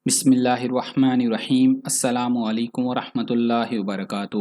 بسم اللہ الرحمن الرحیم۔ السلام علیکم ورحمۃ اللہ وبرکاتہ۔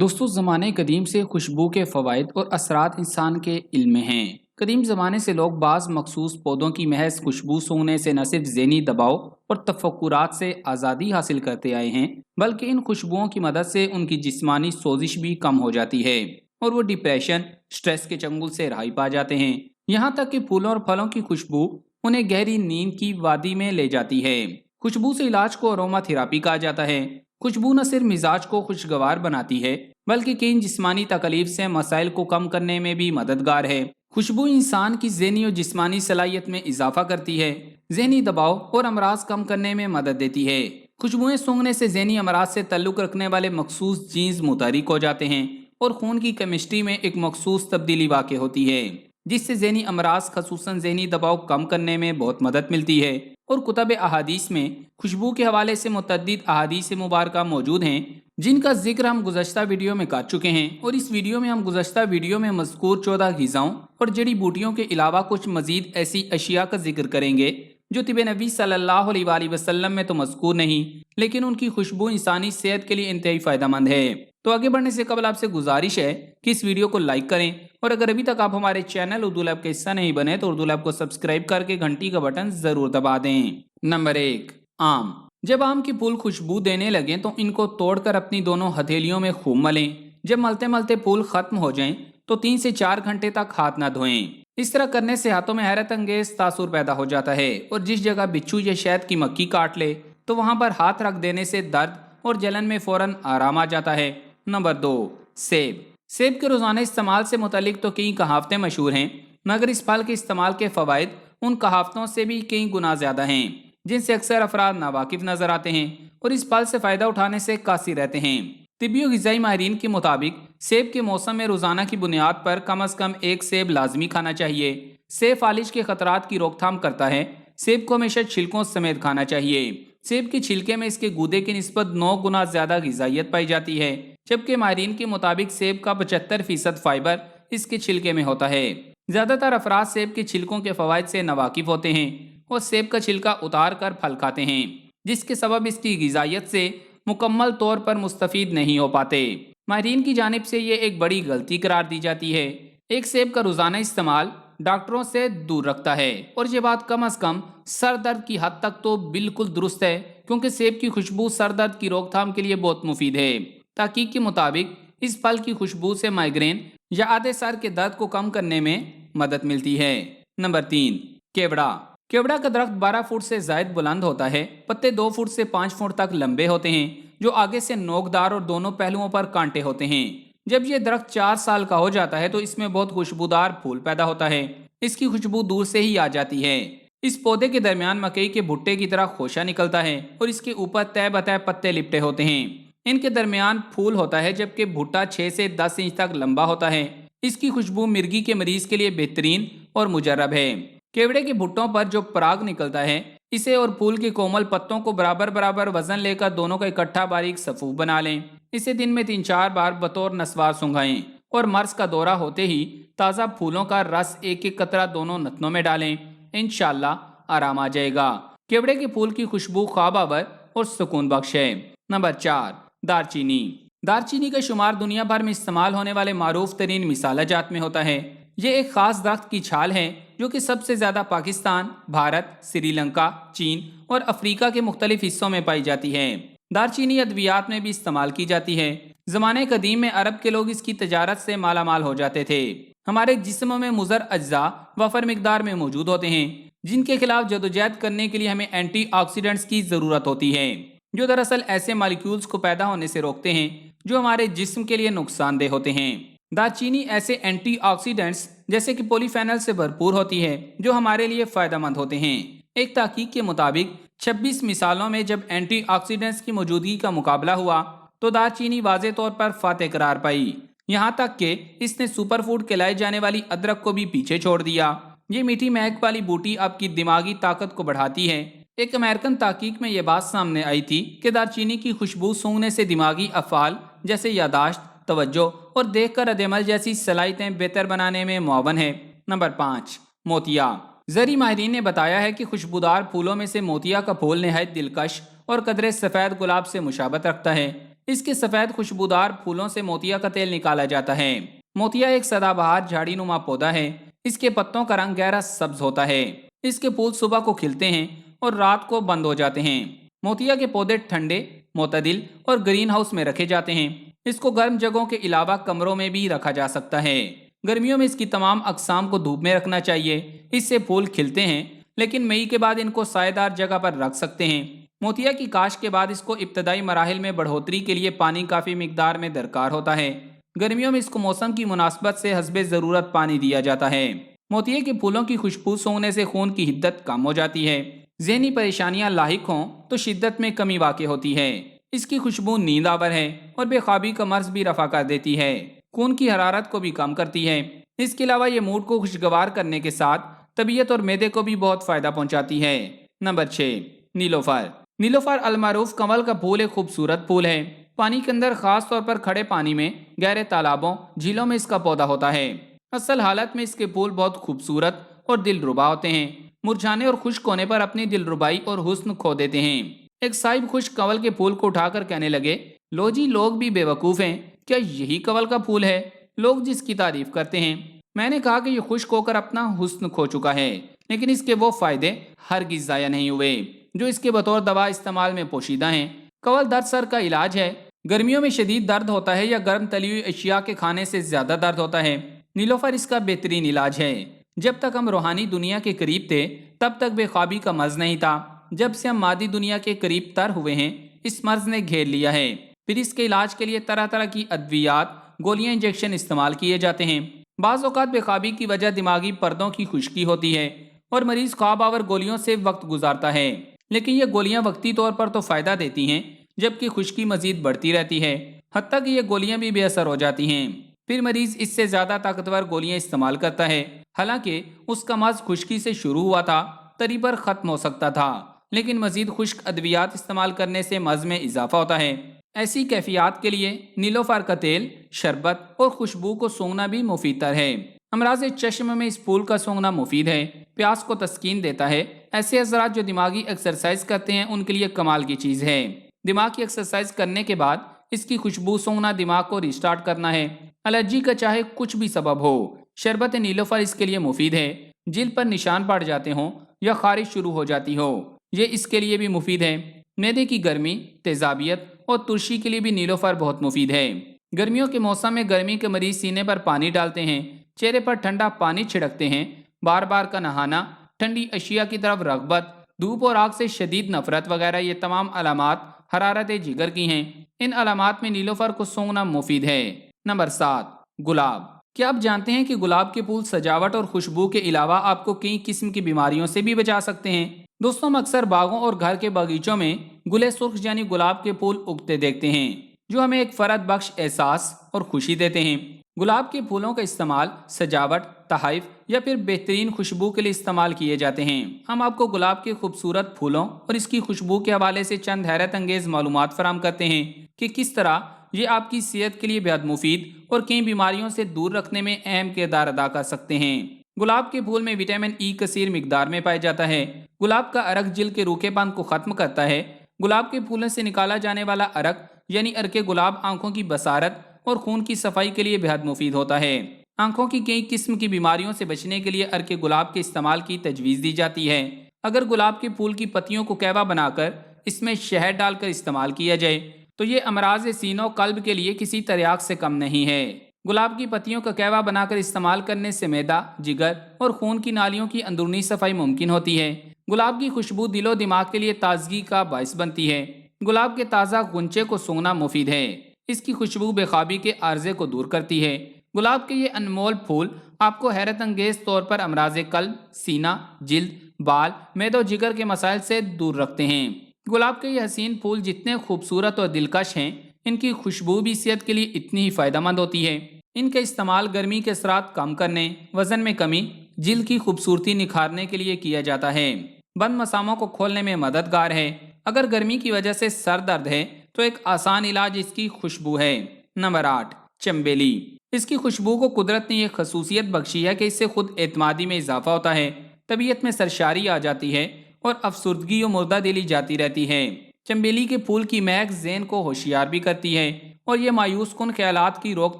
دوستو، زمانے قدیم سے خوشبو کے فوائد اور اثرات انسان کے علم میں ہیں۔ قدیم زمانے سے لوگ بعض مخصوص پودوں کی محض خوشبو سونگنے سے نہ صرف ذہنی دباؤ اور تفکرات سے آزادی حاصل کرتے آئے ہیں، بلکہ ان خوشبوؤں کی مدد سے ان کی جسمانی سوزش بھی کم ہو جاتی ہے اور وہ ڈپریشن، سٹریس کے چنگل سے رہائی پا جاتے ہیں۔ یہاں تک کہ پھولوں اور پھلوں کی خوشبو انہیں گہری نیند کی وادی میں لے جاتی ہے۔ خوشبو سے علاج کو اروما تھراپی کہا جاتا ہے۔ خوشبو نہ صرف مزاج کو خوشگوار بناتی ہے، بلکہ کئی جسمانی تکلیف سے مسائل کو کم کرنے میں بھی مددگار ہے۔ خوشبو انسان کی ذہنی اور جسمانی صلاحیت میں اضافہ کرتی ہے، ذہنی دباؤ اور امراض کم کرنے میں مدد دیتی ہے۔ خوشبوئیں سونگنے سے ذہنی امراض سے تعلق رکھنے والے مخصوص جینز متحرک ہو جاتے ہیں اور خون کی کیمسٹری میں ایک مخصوص تبدیلی واقع ہوتی ہے، جس سے ذہنی امراض خصوصاً ذہنی دباؤ کم کرنے میں بہت مدد ملتی ہے۔ اور کتب احادیث میں خوشبو کے حوالے سے متعدد احادیث مبارکہ موجود ہیں، جن کا ذکر ہم گزشتہ ویڈیو میں کر چکے ہیں، اور اس ویڈیو میں ہم گزشتہ ویڈیو میں مذکور 14 غذاؤں اور جڑی بوٹیوں کے علاوہ کچھ مزید ایسی اشیاء کا ذکر کریں گے جو طب نبی صلی اللہ علیہ وآلہ وسلم میں تو مذکور نہیں، لیکن ان کی خوشبو انسانی صحت کے لیے انتہائی فائدہ مند ہے۔ تو آگے بڑھنے سے قبل آپ سے گزارش ہے کہ اس ویڈیو کو لائک کریں، اور اگر ابھی تک آپ ہمارے چینل اردو لیب کا حصہ نہیں بنے تو اردو لیب کو سبسکرائب کر کے گھنٹی کا بٹن ضرور دبا دیں۔ نمبر 1، آم۔ جب آم کی پھول خوشبو دینے لگیں تو ان کو توڑ کر اپنی دونوں ہتھیلیوں میں خوب ملیں۔ جب ملتے ملتے پھول ختم ہو جائیں تو 3 سے 4 گھنٹے تک ہاتھ نہ دھوئیں۔ اس طرح کرنے سے ہاتھوں میں حیرت انگیز تاثر پیدا ہو جاتا ہے، اور جس جگہ بچھو یا شہد کی مکھی کاٹ لے تو وہاں پر ہاتھ رکھ دینے سے درد اور جلن میں فوراً آرام آ جاتا ہے۔ نمبر 2، سیب۔ سیب کے روزانہ استعمال سے متعلق تو کئی کہاوتیں مشہور ہیں، مگر اس پھل کے استعمال کے فوائد ان کہاوتوں سے بھی کئی گنا زیادہ ہیں، جن سے اکثر افراد ناواقف نظر آتے ہیں اور اس پھل سے فائدہ اٹھانے سے قاصر رہتے ہیں۔ طبی و غذائی ماہرین کے مطابق سیب کے موسم میں روزانہ کی بنیاد پر کم از کم 1 سیب لازمی کھانا چاہیے۔ سیب فالج کے خطرات کی روک تھام کرتا ہے۔ سیب کو ہمیشہ چھلکوں سمیت کھانا چاہیے۔ سیب کے چھلکے میں اس کے گودے کی نسبت 9 گنا زیادہ غذائیت پائی جاتی ہے، جبکہ ماہرین کے مطابق سیب کا 75% فائبر اس کے چھلکے میں ہوتا ہے۔ زیادہ تر افراد سیب کے چھلکوں کے فوائد سے ناواقف ہوتے ہیں اور سیب کا چھلکا اتار کر پھل کھاتے ہیں، جس کے سبب اس کی غذائیت سے مکمل طور پر مستفید نہیں ہو پاتے۔ ماہرین کی جانب سے یہ ایک بڑی غلطی قرار دی جاتی ہے۔ ایک سیب کا روزانہ استعمال ڈاکٹروں سے دور رکھتا ہے، اور یہ بات کم از کم سر درد کی حد تک تو بالکل درست ہے، کیونکہ سیب کی خوشبو سر درد کی روک تھام کے لیے بہت مفید ہے۔ تحقیق کے مطابق اس پھل کی خوشبو سے مائیگرین یا آدھے سر کے درد کو کم کرنے میں مدد ملتی ہے۔ نمبر 3، کیوڑا۔ کیوڑا کا درخت 12 فٹ سے زائد بلند ہوتا ہے۔ پتے 2 فٹ سے 5 فٹ تک لمبے ہوتے ہیں، جو آگے سے نوکدار اور دونوں پہلوؤں پر کانٹے ہوتے ہیں۔ جب یہ درخت 4 سال کا ہو جاتا ہے تو اس میں بہت خوشبودار پھول پیدا ہوتا ہے۔ اس کی خوشبو دور سے ہی آ جاتی ہے۔ اس پودے کے درمیان مکئی کے بھٹے کی طرح خوشہ نکلتا ہے، اور اس کے اوپر تہ بتہ پتے لپٹے ہوتے ہیں۔ ان کے درمیان پھول ہوتا ہے، جبکہ بھٹا 6 سے 10 انچ تک لمبا ہوتا ہے۔ اس کی خوشبو مرگی کے مریض کے لیے بہترین اور مجرب ہے۔ کیوڑے کے بھٹوں پر جو پراگ نکلتا ہے، اسے اور پھول کے کومل پتوں کو برابر برابر وزن لے کر دونوں کا اکٹھا باریک صفوف بنا لیں۔ اسے دن میں 3-4 بار بطور نسوار سنگھائیں، اور مرض کا دورہ ہوتے ہی تازہ پھولوں کا رس ایک ایک قطرہ دونوں نتنوں میں ڈالیں۔ انشاءاللہ آرام آ جائے گا۔ کیوڑے کے پھول کی خوشبو خواب آور اور سکون بخش ہے۔ نمبر 4، دارچینی۔ دارچینی کا شمار دنیا بھر میں استعمال ہونے والے معروف ترین مسالہ جات میں ہوتا ہے۔ یہ ایک خاص درخت کی چھال ہے جو کہ سب سے زیادہ پاکستان، بھارت، سری لنکا، چین اور افریقہ کے مختلف حصوں میں پائی جاتی ہے۔ دارچینی ادویات میں بھی استعمال کی جاتی ہے۔ زمانے قدیم میں عرب کے لوگ اس کی تجارت سے مالا مال ہو جاتے تھے۔ ہمارے جسم میں مضر اجزاء وفر مقدار میں موجود ہوتے ہیں، جن کے خلاف جدوجہد کرنے کے لیے ہمیں اینٹی آکسیڈنٹس کی ضرورت ہوتی ہے، جو دراصل ایسے مالیکیولز کو پیدا ہونے سے روکتے ہیں جو ہمارے جسم کے لیے نقصان دہ ہوتے ہیں۔ دارچینی ایسے اینٹی آکسیڈنٹس جیسے کہ پولی فینل سے بھرپور ہوتی ہے جو ہمارے لیے فائدہ مند ہوتے ہیں۔ ایک تحقیق کے مطابق 26 مثالوں میں جب اینٹی آکسیڈنٹس کی موجودگی کا مقابلہ ہوا تو دارچینی واضح طور پر فاتح قرار پائی، یہاں تک کہ اس نے سپر فوڈ کہلائی جانے والی ادرک کو بھی پیچھے چھوڑ دیا۔ یہ میٹھی مہک والی بوٹی آپ کی دماغی طاقت کو بڑھاتی ہے۔ ایک امریکن تحقیق میں یہ بات سامنے آئی تھی کہ دارچینی کی خوشبو سونگنے سے دماغی افعال جیسے یاداشت، توجہ اور دیکھ کر رد عمل جیسی صلاحیتیں بہتر بنانے میں معاون ہے۔ نمبر 5، موتیا۔ زرعی ماہرین نے بتایا ہے کہ خوشبودار پھولوں میں سے موتیا کا پھول نہایت دلکش اور قدرے سفید گلاب سے مشابہت رکھتا ہے۔ اس کے سفید خوشبودار پھولوں سے موتیا کا تیل نکالا جاتا ہے۔ موتیا ایک سدا بہار جھاڑی نما پودا ہے۔ اس کے پتوں کا رنگ گہرا سبز ہوتا ہے۔ اس کے پھول صبح کو کھلتے ہیں اور رات کو بند ہو جاتے ہیں۔ موتیا کے پودے ٹھنڈے، معتدل اور گرین ہاؤس میں رکھے جاتے ہیں۔ اس کو گرم جگہوں کے علاوہ کمروں میں بھی رکھا جا سکتا ہے۔ گرمیوں میں اس کی تمام اقسام کو دھوپ میں رکھنا چاہیے۔ اس سے پھول کھلتے ہیں، لیکن مئی کے بعد ان کو سائے دار جگہ پر رکھ سکتے ہیں۔ موتیا کی کاشت کے بعد اس کو ابتدائی مراحل میں بڑھوتری کے لیے پانی کافی مقدار میں درکار ہوتا ہے۔ گرمیوں میں اس کو موسم کی مناسبت سے حسب ضرورت پانی دیا جاتا ہے۔ موتیے کے پھولوں کی خوشبو سونگھنے سے خون کی حدت کم ہو جاتی ہے۔ ذہنی پریشانیاں لاحق ہوں تو شدت میں کمی واقع ہوتی ہے۔ اس کی خوشبو نیند آور ہے اور بے خوابی کا مرض بھی رفع کر دیتی ہے۔ خون کی حرارت کو بھی کم کرتی ہے۔ اس کے علاوہ یہ موڈ کو خوشگوار کرنے کے ساتھ طبیعت اور معدے کو بھی بہت فائدہ پہنچاتی ہے۔ نمبر 6، نیلوفر۔ نیلوفر المعروف کنول کا پھول ایک خوبصورت پھول ہے۔ پانی کے اندر، خاص طور پر کھڑے پانی میں، گہرے تالابوں، جھیلوں میں اس کا پودا ہوتا ہے۔ اصل حالت میں اس کے پھول بہت خوبصورت اور دل ربا ہوتے ہیں۔ مرجھانے اور خشک ہونے پر اپنی دلربائی اور حسن کھو دیتے ہیں۔ ایک صاحب خشک کنول کے پھول کو اٹھا کر کہنے لگے، لو جی، لوگ بھی بے وقوف ہیں، کیا یہی کنول کا پھول ہے لوگ جس کی تعریف کرتے ہیں؟ میں نے کہا کہ یہ خشک ہو کر اپنا حسن کھو چکا ہے، لیکن اس کے وہ فائدے ہرگز ضائع نہیں ہوئے جو اس کے بطور دوا استعمال میں پوشیدہ ہیں۔ کنول درد سر کا علاج ہے۔ گرمیوں میں شدید درد ہوتا ہے یا گرم تلی ہوئی اشیاء کے کھانے سے زیادہ درد ہوتا ہے، نیلوفر اس کا بہترین علاج ہے۔ جب تک ہم روحانی دنیا کے قریب تھے تب تک بے خوابی کا مرض نہیں تھا۔ جب سے ہم مادی دنیا کے قریب تر ہوئے ہیں، اس مرض نے گھیر لیا ہے۔ پھر اس کے علاج کے لیے طرح طرح کی ادویات، گولیاں، انجیکشن استعمال کیے جاتے ہیں۔ بعض اوقات بے خوابی کی وجہ دماغی پردوں کی خشکی ہوتی ہے اور مریض خواب آور گولیوں سے وقت گزارتا ہے، لیکن یہ گولیاں وقتی طور پر تو فائدہ دیتی ہیں، جبکہ خشکی مزید بڑھتی رہتی ہے، حتیٰ کہ یہ گولیاں بھی بے اثر ہو جاتی ہیں۔ پھر مریض اس سے زیادہ طاقتور گولیاں استعمال کرتا ہے، حالانکہ اس کا مرض خشکی سے شروع ہوا تھا، تری پر ختم ہو سکتا تھا، لیکن مزید خشک ادویات استعمال کرنے سے مرض میں اضافہ ہوتا ہے۔ ایسی کیفیات کے لیے نیلوفر کا تیل، شربت اور خوشبو کو سونگھنا بھی مفید تر ہے۔ امراض چشم میں اس پھول کا سونگھنا مفید ہے، پیاس کو تسکین دیتا ہے۔ ایسے حضرات جو دماغی ایکسرسائز کرتے ہیں ان کے لیے کمال کی چیز ہے۔ دماغ کی ایکسرسائز کرنے کے بعد اس کی خوشبو سونگھنا دماغ کو ریسٹارٹ کرنا ہے، الرجی کا چاہے کچھ بھی سبب ہو۔ شربت نیلوفر اس کے لیے مفید ہے۔ جلد پر نشان پڑ جاتے ہوں یا خارش شروع ہو جاتی ہو، یہ اس کے لیے بھی مفید ہے۔ معدے کی گرمی، تیزابیت اور ترشی کے لیے بھی نیلوفر بہت مفید ہے۔ گرمیوں کے موسم میں گرمی کے مریض سینے پر پانی ڈالتے ہیں، چہرے پر ٹھنڈا پانی چھڑکتے ہیں، بار بار کا نہانا، ٹھنڈی اشیاء کی طرف رغبت، دھوپ اور آگ سے شدید نفرت وغیرہ، یہ تمام علامات حرارت جگر کی ہیں۔ ان علامات میں نیلوفر کو سونگھنا مفید ہے۔ نمبر 7، گلاب۔ کیا آپ جانتے ہیں کہ گلاب کے پھول سجاوٹ اور خوشبو کے علاوہ آپ کو کئی قسم کی بیماریوں سے بھی بچا سکتے ہیں؟ دوستوں، ہم اکثر باغوں اور گھر کے باغیچوں میں گلے سرخ یعنی گلاب کے پھول اگتے دیکھتے ہیں، جو ہمیں ایک فرحت بخش احساس اور خوشی دیتے ہیں۔ گلاب کے پھولوں کا استعمال سجاوٹ، تحائف یا پھر بہترین خوشبو کے لیے استعمال کیے جاتے ہیں۔ ہم آپ کو گلاب کے خوبصورت پھولوں اور اس کی خوشبو کے حوالے سے چند حیرت انگیز معلومات فراہم کرتے ہیں کہ کس طرح یہ آپ کی صحت کے لیے بہت مفید اور کئی بیماریوں سے دور رکھنے میں اہم کردار ادا کر سکتے ہیں۔ گلاب کے پھول میں وٹامن ای کثیر مقدار میں پایا جاتا ہے۔ گلاب کا عرق جلد کے روکھے پن کو ختم کرتا ہے۔ گلاب کے پھولوں سے نکالا جانے والا عرق یعنی عرق گلاب آنکھوں کی بصارت اور خون کی صفائی کے لیے بہت مفید ہوتا ہے۔ آنکھوں کی کئی قسم کی بیماریوں سے بچنے کے لیے عرق گلاب کے استعمال کی تجویز دی جاتی ہے۔ اگر گلاب کے پھول کی پتیوں کو کہوہ بنا کر اس میں شہد ڈال کر استعمال کیا جائے تو یہ امراض سینہ و قلب کے لیے کسی تریاق سے کم نہیں ہے۔ گلاب کی پتیوں کا کہوہ بنا کر استعمال کرنے سے معدہ، جگر اور خون کی نالیوں کی اندرونی صفائی ممکن ہوتی ہے۔ گلاب کی خوشبو دل و دماغ کے لیے تازگی کا باعث بنتی ہے۔ گلاب کے تازہ غنچے کو سونگھنا مفید ہے۔ اس کی خوشبو بے خوابی کے عارضے کو دور کرتی ہے۔ گلاب کے یہ انمول پھول آپ کو حیرت انگیز طور پر امراض قلب، سینہ، جلد، بال، معدہ و جگر کے مسائل سے دور رکھتے ہیں۔ گلاب کے یہ حسین پھول جتنے خوبصورت اور دلکش ہیں، ان کی خوشبو بھی صحت کے لیے اتنی ہی فائدہ مند ہوتی ہے۔ ان کا استعمال گرمی کے اثرات کم کرنے، وزن میں کمی، جلد کی خوبصورتی نکھارنے کے لیے کیا جاتا ہے۔ بند مساموں کو کھولنے میں مددگار ہے۔ اگر گرمی کی وجہ سے سر درد ہے تو ایک آسان علاج اس کی خوشبو ہے۔ نمبر 8، چنبیلی۔ اس کی خوشبو کو قدرت نے یہ خصوصیت بخشی ہے کہ اس سے خود اعتمادی میں اضافہ ہوتا ہے۔ طبیعت میں سرشاری آ جاتی ہے اور افسردگی و مردہ دلی جاتی رہتی ہے۔ چنبیلی کے پھول کی مہک ذہن کو ہوشیار بھی کرتی ہے اور یہ مایوس کن خیالات کی روک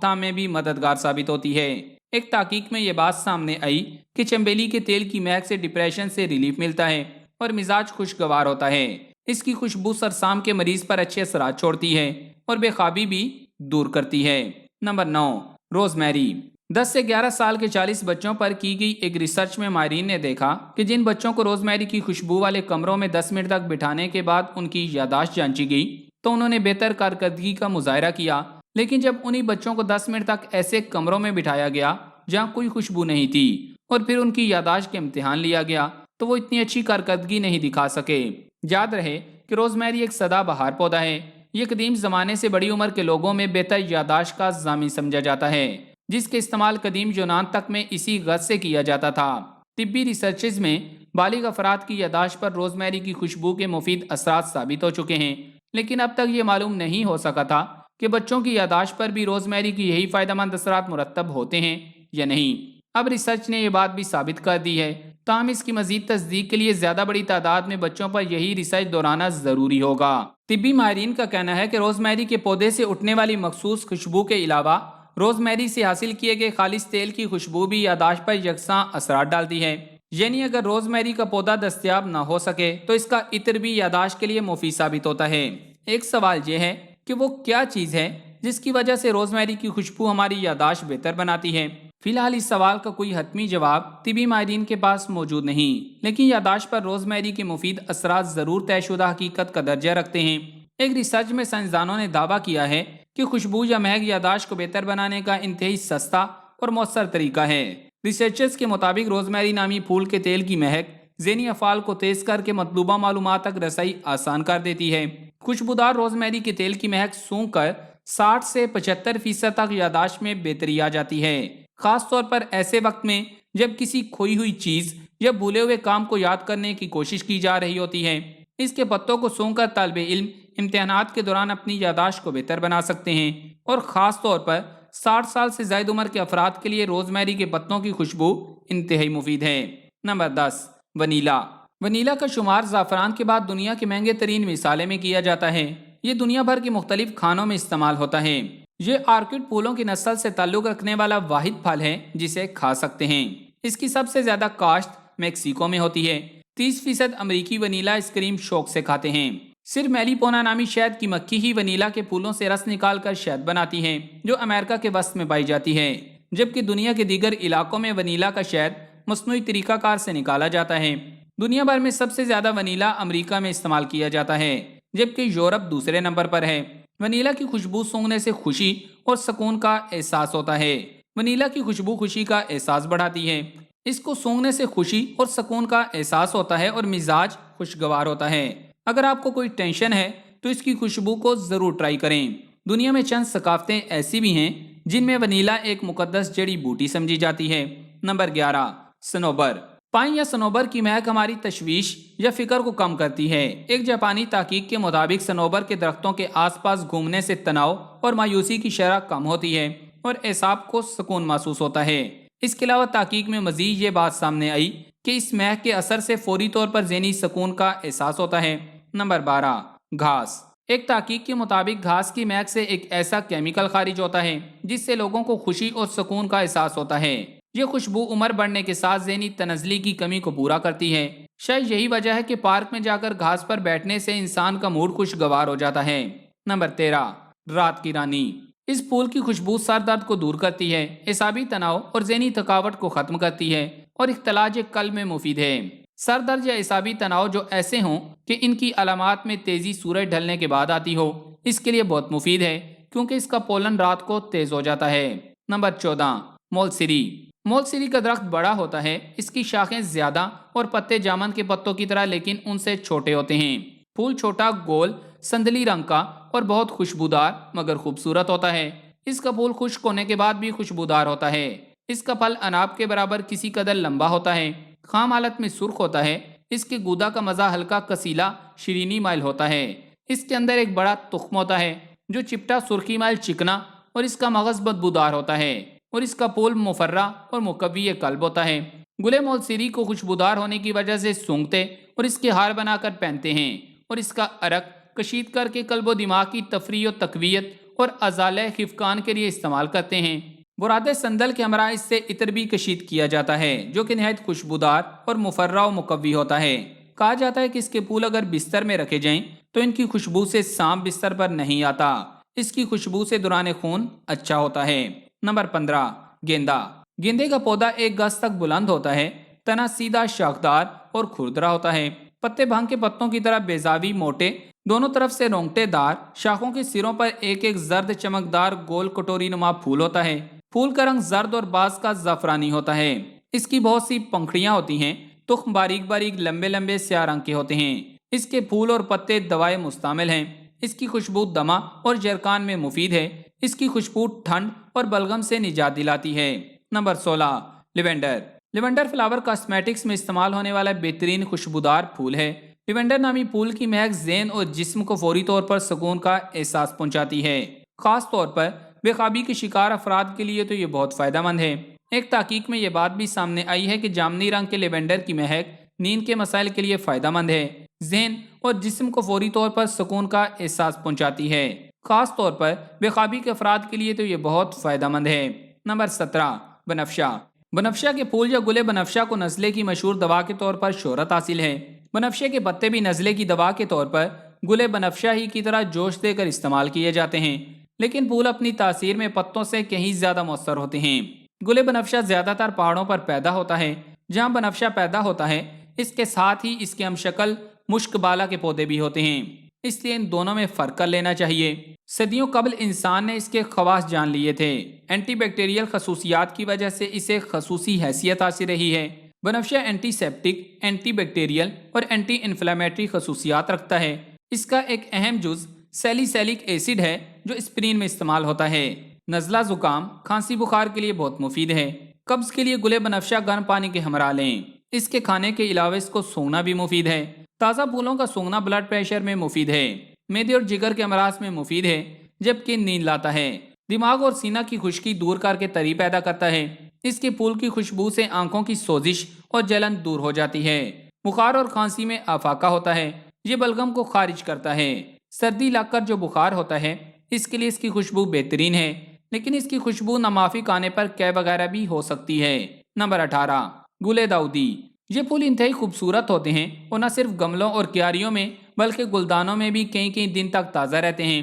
تھام میں بھی مددگار ثابت ہوتی ہے۔ ایک تحقیق میں یہ بات سامنے آئی کہ چنبیلی کے تیل کی مہک سے ڈپریشن سے ریلیف ملتا ہے اور مزاج خوشگوار ہوتا ہے۔ اس کی خوشبو سرسام کے مریض پر اچھے اثرات چھوڑتی ہے اور بے خوابی بھی دور کرتی ہے۔ Number 9، Rosemary. 10 سے 11 سال کے 40 بچوں پر کی گئی ایک ریسرچ میں ماہرین نے دیکھا کہ جن بچوں کو روزمیری کی خوشبو والے کمروں میں 10 منٹ تک بٹھانے کے بعد ان کی یادداشت جانچی گئی تو انہوں نے بہتر کارکردگی کا مظاہرہ کیا، لیکن جب انہی بچوں کو 10 منٹ تک ایسے کمروں میں بٹھایا گیا جہاں کوئی خوشبو نہیں تھی اور پھر ان کی یادداشت کے امتحان لیا گیا تو وہ اتنی اچھی کارکردگی نہیں دکھا سکے۔ یاد رہے کہ روزمیری ایک سدا بہار پودا ہے۔ یہ قدیم زمانے سے بڑی عمر کے لوگوں میں بہتر یادداشت کا ضامن سمجھا جاتا ہے، جس کے استعمال قدیم یونان تک میں اسی غرض سے کیا جاتا تھا۔ طبی ریسرچز میں بالغ افراد کی یادداشت پر روزمیری کی خوشبو کے مفید اثرات ثابت ہو چکے ہیں، لیکن اب تک یہ معلوم نہیں ہو سکا تھا کہ بچوں کی یادداشت پر بھی روزمیری کی یہی فائدہ مند اثرات مرتب ہوتے ہیں یا نہیں۔ اب ریسرچ نے یہ بات بھی ثابت کر دی ہے، تاہم اس کی مزید تصدیق کے لیے زیادہ بڑی تعداد میں بچوں پر یہی ریسرچ دہرانا ضروری ہوگا۔ طبی ماہرین کا کہنا ہے کہ روزمیری کے پودے سے اٹھنے والی مخصوص خوشبو کے علاوہ روزمیری سے حاصل کیے گئے خالص تیل کی خوشبو بھی یادداشت پر یکساں اثرات ڈالتی ہے، یعنی اگر روزمیری کا پودا دستیاب نہ ہو سکے تو اس کا عطر بھی یادداشت کے لیے مفید ثابت ہوتا ہے۔ ایک سوال یہ ہے کہ وہ کیا چیز ہے جس کی وجہ سے روزمیری کی خوشبو ہماری یادداشت بہتر بناتی ہے؟ فی الحال اس سوال کا کوئی حتمی جواب طبی ماہرین کے پاس موجود نہیں، لیکن یادداشت پر روزمیری کے مفید اثرات ضرور طے شدہ حقیقت کا درجہ رکھتے ہیں۔ ایک ریسرچ میں سائنسدانوں نے دعویٰ کیا ہے کہ خوشبو یا مہک یادداشت کو بہتر بنانے کا انتہائی سستا اور مؤثر طریقہ ہے۔ ریسرچرز کے مطابق روزمیری نامی پھول کے تیل کی مہک ذہنی افعال کو تیز کر کے مطلوبہ معلومات تک رسائی آسان کر دیتی ہے۔ خوشبودار روزمیری کے تیل کی مہک سونگھ کر 60 سے 75% تک یادداشت میں بہتری آ جاتی ہے، خاص طور پر ایسے وقت میں جب کسی کھوئی ہوئی چیز یا بھولے ہوئے کام کو یاد کرنے کی کوشش کی جا رہی ہوتی ہے۔ اس کے پتوں کو سونگھ کر طالب علم امتحانات کے دوران اپنی یادداشت کو بہتر بنا سکتے ہیں، اور خاص طور پر 60 سال سے زائد عمر کے افراد کے لیے روزمیری کے پتوں کی خوشبو انتہائی مفید ہے۔ Number 10، vanilla. ونیلا کا شمار زعفران کے بعد دنیا کے مہنگے ترین مصالحے میں کیا جاتا ہے۔ یہ دنیا بھر کے مختلف کھانوں میں استعمال ہوتا ہے۔ یہ آرکڈ پھولوں کی نسل سے تعلق رکھنے والا واحد پھل ہے جسے کھا سکتے ہیں۔ اس کی سب سے زیادہ کاشت میکسیکو میں ہوتی ہے۔ 30% امریکی ونیلا آئس کریم شوق سے کھاتے ہیں۔ صرف میلیپونا نامی شہد کی مکھی ہی ونیلا کے پھولوں سے رس نکال کر شہد بناتی ہے، جو امریکہ کے وسط میں پائی جاتی ہے، جبکہ دنیا کے دیگر علاقوں میں ونیلا کا شہد مصنوعی طریقہ کار سے نکالا جاتا ہے۔ دنیا بھر میں سب سے زیادہ ونیلا امریکہ میں استعمال کیا جاتا ہے، جبکہ یورپ دوسرے نمبر پر ہے۔ ونیلا کی خوشبو سونگھنے سے خوشی اور سکون کا احساس ہوتا ہے۔ ونیلا کی خوشبو خوشی کا احساس بڑھاتی ہے۔ اس کو سونگھنے سے خوشی اور سکون کا احساس ہوتا ہے اور مزاج خوشگوار ہوتا ہے۔ اگر آپ کو کوئی ٹینشن ہے تو اس کی خوشبو کو ضرور ٹرائی کریں۔ دنیا میں چند ثقافتیں ایسی بھی ہیں جن میں ونیلا ایک مقدس جڑی بوٹی سمجھی جاتی ہے۔ نمبر 11، صنوبر۔ پائن یا صنوبر کی مہک ہماری تشویش یا فکر کو کم کرتی ہے۔ ایک جاپانی تحقیق کے مطابق صنوبر کے درختوں کے آس پاس گھومنے سے تناؤ اور مایوسی کی شرح کم ہوتی ہے اور اعصاب کو سکون محسوس ہوتا ہے۔ اس کے علاوہ تحقیق میں مزید یہ بات سامنے آئی کہ اس مہک کے اثر سے فوری طور پر ذہنی سکون کا احساس ہوتا ہے۔ نمبر 12، گھاس۔ ایک تحقیق کے مطابق گھاس کی مہک سے ایک ایسا کیمیکل خارج ہوتا ہے جس سے لوگوں کو خوشی اور سکون کا احساس ہوتا ہے۔ یہ خوشبو عمر بڑھنے کے ساتھ ذہنی تنزلی کی کمی کو پورا کرتی ہے۔ شاید یہی وجہ ہے کہ پارک میں جا کر گھاس پر بیٹھنے سے انسان کا موڈ خوشگوار ہو جاتا ہے۔ نمبر 13، رات کی رانی۔ اس پھول کی خوشبو سر درد کو دور کرتی ہے، اعصابی تناؤ اور ذہنی تھکاوٹ کو ختم کرتی ہے اور اختلاج قلب میں مفید ہے۔ سر درد یا اعصابی تناؤ جو ایسے ہوں کہ ان کی علامات میں تیزی سورج ڈھلنے کے بعد آتی ہو، اس کے لیے بہت مفید ہے کیونکہ اس کا پولن رات کو تیز ہو جاتا ہے۔ نمبر 14، مولسری۔ مولسری کا درخت بڑا ہوتا ہے، اس کی شاخیں زیادہ اور پتے جامن کے پتوں کی طرح لیکن ان سے چھوٹے ہوتے ہیں۔ پھول چھوٹا، گول، سندلی رنگ کا اور بہت خوشبودار مگر خوبصورت ہوتا ہے۔ اس کا پھول خشک ہونے کے بعد بھی خوشبودار ہوتا ہے۔ اس کا پھل اناب کے برابر کسی قدر لمبا ہوتا ہے، خام حالت میں سرخ ہوتا ہے۔ اس کے گودا کا مزہ ہلکا کسیلا شیرینی مائل ہوتا ہے۔ اس کے اندر ایک بڑا تخم ہوتا ہے جو چپٹا سرخی مائل چکنا اور اس کا مغز بدبودار ہوتا ہے، اور اس کا پھول مفرہ اور مقوی قلب ہوتا ہے۔ گل مولسیری کو خوشبودار ہونے کی وجہ سے سونگھتے اور اس کے ہار بنا کر پہنتے ہیں، اور اس کا عرق کشید کر کے قلب و دماغ کی تفریح و تقویت اور ازالہ خفقان کے لیے استعمال کرتے ہیں۔ براد سندل کے ہمراہ اس سے عطر بھی کشید کیا جاتا ہے، جو کہ نہایت خوشبودار اور مفرح و مقوی ہوتا ہے۔ کہا جاتا ہے کہ اس کے پھول اگر بستر میں رکھے جائیں تو ان کی خوشبو سے سانپ بستر پر نہیں آتا، اس کی خوشبو سے دوران خون اچھا ہوتا ہے۔ نمبر 15، گیندا۔ گیندے کا پودا 1 گز تک بلند ہوتا ہے، تنا سیدھا شاخدار اور کھردرا ہوتا ہے، پتے بھانگ کے پتوں کی طرح بیضاوی موٹے، دونوں طرف سے رونگٹے دار، شاخوں کے سروں پر ایک ایک زرد چمکدار گول کٹوری نما پھول ہوتا ہے۔ پھول کا رنگ زرد اور بعض کا زعفرانی ہوتا ہے۔ اس کی بہت سی پنکھڑیاں ہوتی ہیں، تخم باریک باریک لمبے لمبے سیاہ رنگ کے ہوتے ہیں۔ اس کے پھول اور پتے دوائے مستعمل ہیں۔ اس کی خوشبو دمہ اور جرکان میں مفید ہے۔ اس کی خوشبو ٹھنڈ اور بلغم سے نجات دلاتی ہے۔ Number 16، lavender. Lavender flower cosmetics میں استعمال ہونے والا بہترین خوشبودار پھول ہے۔ لیونڈر نامی پھول کی مہک ذہن اور جسم کو فوری طور پر سکون کا احساس پہنچاتی ہے، خاص طور پر بے خوابی کے شکار افراد کے لیے تو یہ بہت فائدہ مند ہے۔ ایک تحقیق میں یہ بات بھی سامنے آئی ہے کہ جامنی رنگ کے لیونڈر کی مہک نیند کے مسائل کے لیے فائدہ مند ہے، ذہن اور جسم کو فوری طور پر سکون کا احساس پہنچاتی ہے، خاص طور پر بے خوابی کے افراد کے لیے تو یہ بہت فائدہ مند ہے۔ نمبر 17، بنفشہ۔ بنفشہ کے پھول یا گل بنفشہ کو نزلے کی مشہور دوا کے طور پر شہرت حاصل ہے۔ بنفشے کے پتے بھی نزلے کی دوا کے طور پر گل بنفشہ ہی کی طرح جوش دے کر استعمال کیے جاتے ہیں، لیکن پھول اپنی تاثیر میں پتوں سے کہیں زیادہ مؤثر ہوتے ہیں۔ گل بنفشہ زیادہ تر پہاڑوں پر پیدا ہوتا ہے۔ جہاں بنفشہ پیدا ہوتا ہے، اس کے ساتھ ہی اس کے ہم شکل مشک بالا کے پودے بھی ہوتے ہیں، اس لیے ان دونوں میں فرق کر لینا چاہیے۔ صدیوں قبل انسان نے اس کے خواص جان لیے تھے۔ اینٹی بیکٹیریل خصوصیات کی وجہ سے اسے خصوصی حیثیت حاصل رہی ہے۔ بنفشہ اینٹی سیپٹک، اینٹی بیکٹیریل اور اینٹی انفلیمیٹری خصوصیات رکھتا ہے۔ اس کا ایک اہم جز سیلیسیلک ایسڈ ہے جو اسپرین میں استعمال ہوتا ہے۔ نزلہ زکام، کھانسی بخار کے لیے بہت مفید ہے۔ قبض کے لیے گل بنفشہ گرم پانی کے ہمراہ لیں۔ اس کے کھانے کے علاوہ اس کو سونگھنا بھی مفید ہے۔ تازہ پھولوں کا سونگھنا بلڈ پریشر میں مفید ہے، معدے اور جگر کے امراض میں مفید ہے، جبکہ نیند لاتا ہے، دماغ اور سینہ کی خشکی دور کر کے تری پیدا کرتا ہے۔ اس کے پھول کی خوشبو سے آنکھوں کی سوزش اور جلن دور ہو جاتی ہے۔ بخار اور کھانسی میں افاقہ ہوتا ہے، یہ بلغم کو خارج کرتا ہے۔ سردی لگ کر جو بخار ہوتا ہے، اس کے لیے اس کی خوشبو بہترین ہے، لیکن اس کی خوشبو ناموافق آنے پر قے وغیرہ بھی ہو سکتی ہے۔ نمبر 18، گل داؤدی۔ یہ پھول انتہائی خوبصورت ہوتے ہیں اور نہ صرف گملوں اور کیاریوں میں بلکہ گلدانوں میں بھی کئی دن تک تازہ رہتے ہیں۔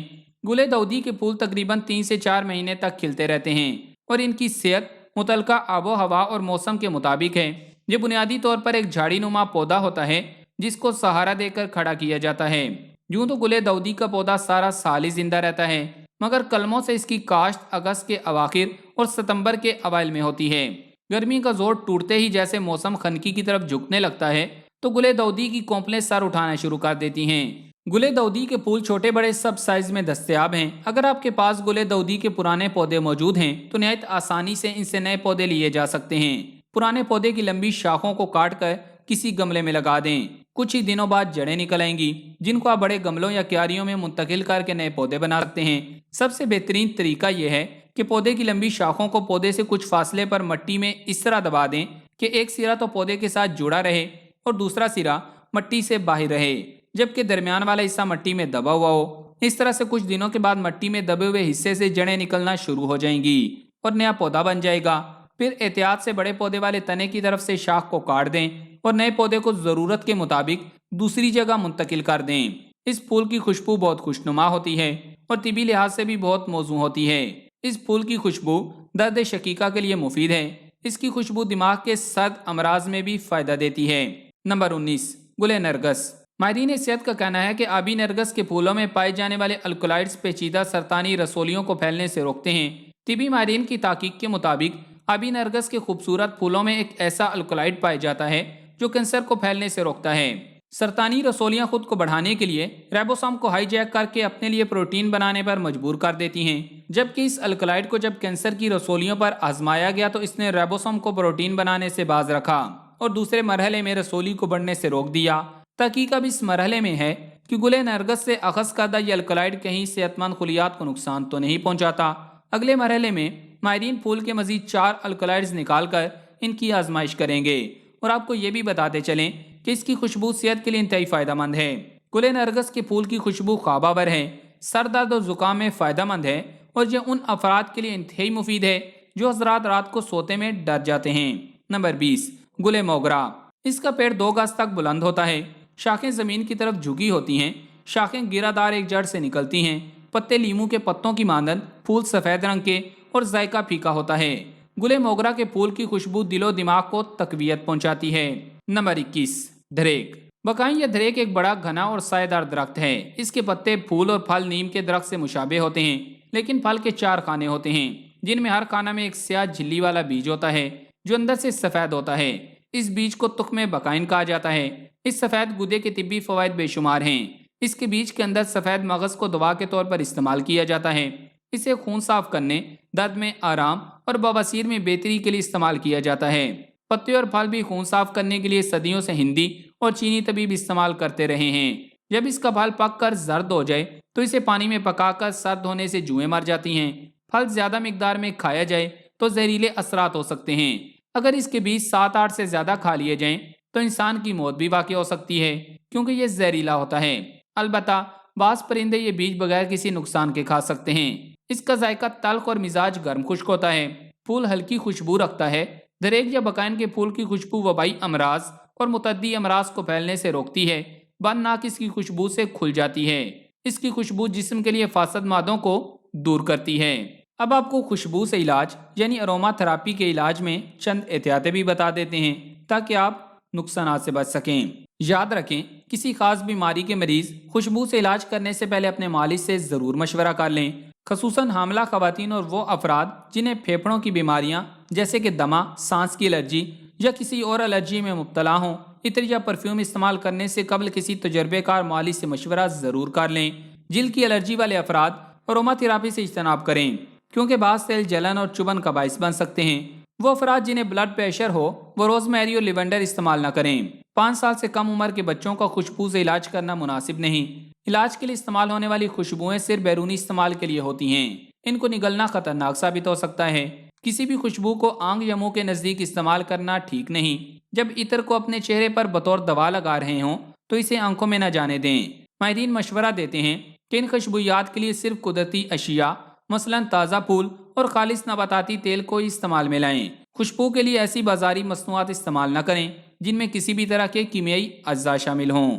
گل داؤدی کے پھول تقریباً 3 سے 4 مہینے تک کھلتے رہتے ہیں اور ان کی صحت متعلقہ آب و ہوا اور موسم کے مطابق ہے۔ یہ بنیادی طور پر ایک جھاڑی نما پودا ہوتا ہے جس کو سہارا دے کر کھڑا کیا جاتا ہے۔ یوں تو گل داؤدی کا پودا سارا سال ہی زندہ رہتا ہے، مگر کلموں سے اس کی کاشت اگست کے اواخر اور ستمبر کے اوائل میں ہوتی ہے۔ گرمی کا زور ٹوٹتے ہی جیسے موسم خنکی کی طرف جھکنے لگتا ہے تو گل داؤدی کی کونپلیں سر اٹھانا شروع کر دیتی ہیں۔ گل داؤدی کے پھول چھوٹے بڑے سب سائز میں دستیاب ہیں۔ اگر آپ کے پاس گل داؤدی کے پرانے پودے موجود ہیں تو نہایت آسانی سے ان سے نئے پودے لیے جا سکتے ہیں۔ پرانے پودے کی لمبی شاخوں کو کاٹ کر کسی گملے میں لگا دیں، کچھ ہی دنوں بعد جڑیں نکل آئیں گی جن کو آپ بڑے گملوں یا کیاریوں میں منتقل کر کے نئے پودے بنا سکتے ہیں۔ سب سے بہترین طریقہ یہ ہے کہ پودے کی لمبی شاخوں کو پودے سے کچھ فاصلے پر مٹی میں اس طرح دبا دیں کہ ایک سرا تو پودے کے ساتھ جڑا رہے اور دوسرا سرا مٹی سے باہر رہے، جبکہ درمیان والا حصہ مٹی میں دبا ہوا ہو۔ اس طرح سے کچھ دنوں کے بعد مٹی میں دبے ہوئے حصے سے جڑیں نکلنا شروع ہو جائیں گی اور نیا پودا بن جائے گا۔ پھر احتیاط سے بڑے پودے والے تنے کی طرف سے شاخ کو کاٹ دیں اور نئے پودے کو ضرورت کے مطابق دوسری جگہ منتقل کر دیں۔ اس پھول کی خوشبو بہت خوشنما ہوتی ہے اور طبی لحاظ سے بھی بہت موزوں ہوتی ہے۔ اس پھول کی خوشبو درد شقیقہ کے لیے مفید ہے۔ اس کی خوشبو دماغ کے سرد امراض میں بھی فائدہ دیتی ہے۔ نمبر 19، گل نرگس۔ ماہرین صحت کا کہنا ہے کہ آبی نرگس کے پھولوں میں پائے جانے والے الکلائڈز پیچیدہ سرطانی رسولیوں کو پھیلنے سے روکتے ہیں۔ طبی ماہرین کی تحقیق کے مطابق آبی نرگس کے خوبصورت پھولوں میں ایک ایسا الکلائڈ پایا جاتا ہے جو کینسر کو پھیلنے سے روکتا ہے۔ سرطانی رسولیاں خود کو بڑھانے کے لیے ریبوسوم کو ہائی جیک کر کے اپنے لیے پروٹین بنانے پر مجبور کر دیتی ہیں، جبکہ اس الکلائڈ کو جب کینسر کی رسولیوں پر آزمایا گیا تو اس نے ریبوسوم کو پروٹین بنانے سے باز رکھا اور دوسرے مرحلے میں رسولی کو بڑھنے سے روک دیا۔ تحقیق اب اس مرحلے میں ہے کہ گل نرگس سے اخذ کردہ یہ الکلائڈ کہیں صحت مند خلیات کو نقصان تو نہیں پہنچاتا۔ اگلے مرحلے میں ماہرین پھول کے مزید 4 الکلائڈز نکال کر ان کی آزمائش کریں گے اور آپ کو یہ بھی بتاتے چلیں کہ اس کی خوشبو صحت کے لیے انتہائی فائدہ مند ہے۔ گل نرگس کے پھول کی خوشبو خواب آور ہے، سر درد اور زکام میں فائدہ مند ہے اور یہ ان افراد کے لیے انتہائی مفید ہے جو حضرات رات کو سوتے میں ڈر جاتے ہیں۔ نمبر 20، گل موگرا۔ اس کا پیڑ 2 گز تک بلند ہوتا ہے، شاخیں زمین کی طرف جھکی ہوتی ہیں، شاخیں گرہ دار ایک جڑ سے نکلتی ہیں، پتے لیموں کے پتوں کی مانند، پھول سفید رنگ کے اور ذائقہ پھیکا ہوتا ہے۔ گل موگرا کے پھول کی خوشبو دل و دماغ کو تقویت پہنچاتی ہے۔ نمبر 21، دھریک۔ بقائیں یہ دھریک ایک بڑا گھنا اور سایہ دار درخت ہے۔ اس کے پتے، پھول اور پھل نیم کے درخت سے مشابہ ہوتے ہیں، لیکن پھل کے 4 خانے ہوتے ہیں جن میں ہر خانہ میں ایک سیاہ جھلی والا بیج ہوتا ہے جو اندر سے سفید ہوتا ہے۔ اس بیج کو تخم بقائن کہا جاتا ہے۔ اس سفید گودے کے طبی فوائد بے شمار ہیں۔ اس کے بیج کے اندر سفید مغز کو دوا کے طور پر استعمال کیا جاتا ہے۔ اسے خون صاف کرنے، درد میں آرام اور بواسیر میں بہتری کے لیے استعمال کیا جاتا ہے۔ پتے اور پھل بھی خون صاف کرنے کے لیے صدیوں سے ہندی اور چینی طبیب استعمال کرتے رہے ہیں۔ جب اس کا پھل پک کر زرد ہو جائے تو اسے پانی میں پکا کر سرد ہونے سے جوئیں مر جاتی ہیں۔ پھل زیادہ مقدار میں کھایا جائے تو زہریلے اثرات ہو سکتے ہیں۔ اگر اس کے بیج 7-8 سے زیادہ کھا لیے جائیں تو انسان کی موت بھی واقع ہو سکتی ہے کیونکہ یہ زہریلا ہوتا ہے۔ البتہ بعض پرندے یہ بیج بغیر کسی نقصان کے کھا سکتے ہیں۔ اس کا ذائقہ تلخ اور مزاج گرم خشک ہوتا ہے۔ پھول ہلکی خوشبو رکھتا ہے۔ دھریک یا بقائن کے پھول کی خوشبو وبائی امراض اور متعدی امراض کو پھیلنے سے روکتی ہے۔ بد ناک اس کی خوشبو سے کھل جاتی ہے۔ اس کی خوشبو جسم کے لیے فاسد مادوں کو دور کرتی ہے۔ اب آپ کو خوشبو سے علاج یعنی اروما تھراپی کے علاج میں چند احتیاطیں بھی بتا دیتے ہیں تاکہ آپ نقصانات سے بچ سکیں۔ یاد رکھیں، کسی خاص بیماری کے مریض خوشبو سے علاج کرنے سے پہلے اپنے مالج سے ضرور مشورہ کر لیں، خصوصاً حاملہ خواتین اور وہ افراد جنہیں پھیپھڑوں کی بیماریاں جیسے کہ دمہ، سانس کی الرجی یا کسی اور الرجی میں مبتلا ہوں۔ عطر یا پرفیوم استعمال کرنے سے قبل کسی تجربے کار مالج سے مشورہ ضرور کر لیں۔ جلد کی الرجی والے افراد اروما تھراپی سے اجتناب کریں کیونکہ بعض تیل جلن اور چبھن کا باعث بن سکتے ہیں۔ وہ افراد جنہیں بلڈ پریشر ہو وہ روز میری اور لیونڈر استعمال نہ کریں۔ 5 سال سے کم عمر کے بچوں کا خوشبو سے علاج کرنا مناسب نہیں۔ علاج کے لیے استعمال ہونے والی خوشبوئیں صرف بیرونی استعمال کے لیے ہوتی ہیں۔ ان کو نگلنا خطرناک ثابت ہو سکتا ہے۔ کسی بھی خوشبو کو آنکھ یا منہ کے نزدیک استعمال کرنا ٹھیک نہیں۔ جب عطر کو اپنے چہرے پر بطور دوا لگا رہے ہوں تو اسے آنکھوں میں نہ جانے دیں۔ ماہرین مشورہ دیتے ہیں کہ ان خوشبویات کے لیے صرف قدرتی اشیاء مثلاً تازہ پھول اور خالص نباتاتی تیل کو استعمال میں لائیں۔ خوشبو کے لیے ایسی بازاری مصنوعات استعمال نہ کریں جن میں کسی بھی طرح کے کیمیائی اجزاء شامل ہوں۔